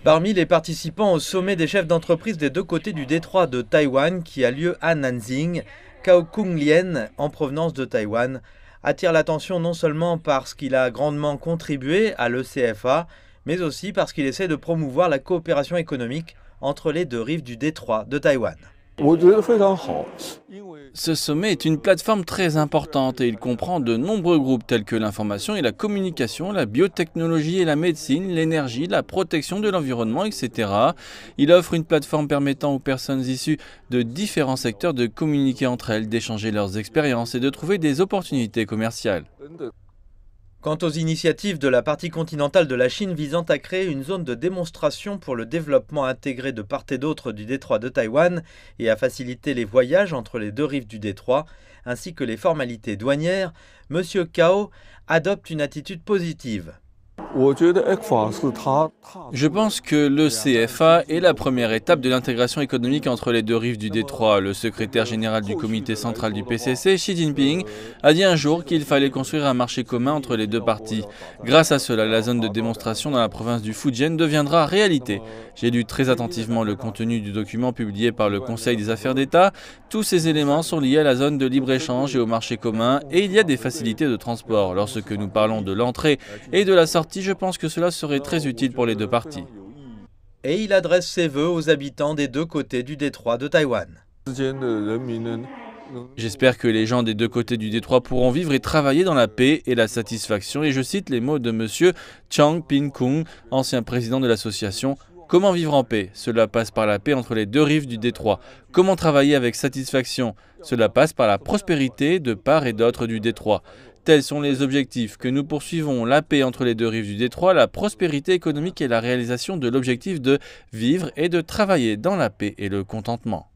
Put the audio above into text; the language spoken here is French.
Parmi les participants au sommet des chefs d'entreprise des deux côtés du détroit de Taïwan qui a lieu à Nanjing, Cao Kung Lien, en provenance de Taïwan, attire l'attention non seulement parce qu'il a grandement contribué à l'ECFA, mais aussi parce qu'il essaie de promouvoir la coopération économique entre les deux rives du détroit de Taïwan. Ce sommet est une plateforme très importante et il comprend de nombreux groupes tels que l'information et la communication, la biotechnologie et la médecine, l'énergie, la protection de l'environnement, etc. Il offre une plateforme permettant aux personnes issues de différents secteurs de communiquer entre elles, d'échanger leurs expériences et de trouver des opportunités commerciales. Quant aux initiatives de la partie continentale de la Chine visant à créer une zone de démonstration pour le développement intégré de part et d'autre du détroit de Taïwan et à faciliter les voyages entre les deux rives du détroit, ainsi que les formalités douanières, M. Cao adopte une attitude positive. Je pense que le CFA est la première étape de l'intégration économique entre les deux rives du détroit. Le secrétaire général du comité central du PCC, Xi Jinping, a dit un jour qu'il fallait construire un marché commun entre les deux parties. Grâce à cela, la zone de démonstration dans la province du Fujian deviendra réalité. J'ai lu très attentivement le contenu du document publié par le Conseil des affaires d'État. Tous ces éléments sont liés à la zone de libre-échange et au marché commun, et il y a des facilités de transport. Lorsque nous parlons de l'entrée et de la sortie, je pense que cela serait très utile pour les deux parties. Et il adresse ses vœux aux habitants des deux côtés du détroit de Taïwan. J'espère que les gens des deux côtés du détroit pourront vivre et travailler dans la paix et la satisfaction. Et je cite les mots de M. Chang Ping-kung, ancien président de l'association. Comment vivre en paix? Cela passe par la paix entre les deux rives du détroit. Comment travailler avec satisfaction? Cela passe par la prospérité de part et d'autre du détroit. Tels sont les objectifs que nous poursuivons, la paix entre les deux rives du détroit, la prospérité économique et la réalisation de l'objectif de vivre et de travailler dans la paix et le contentement.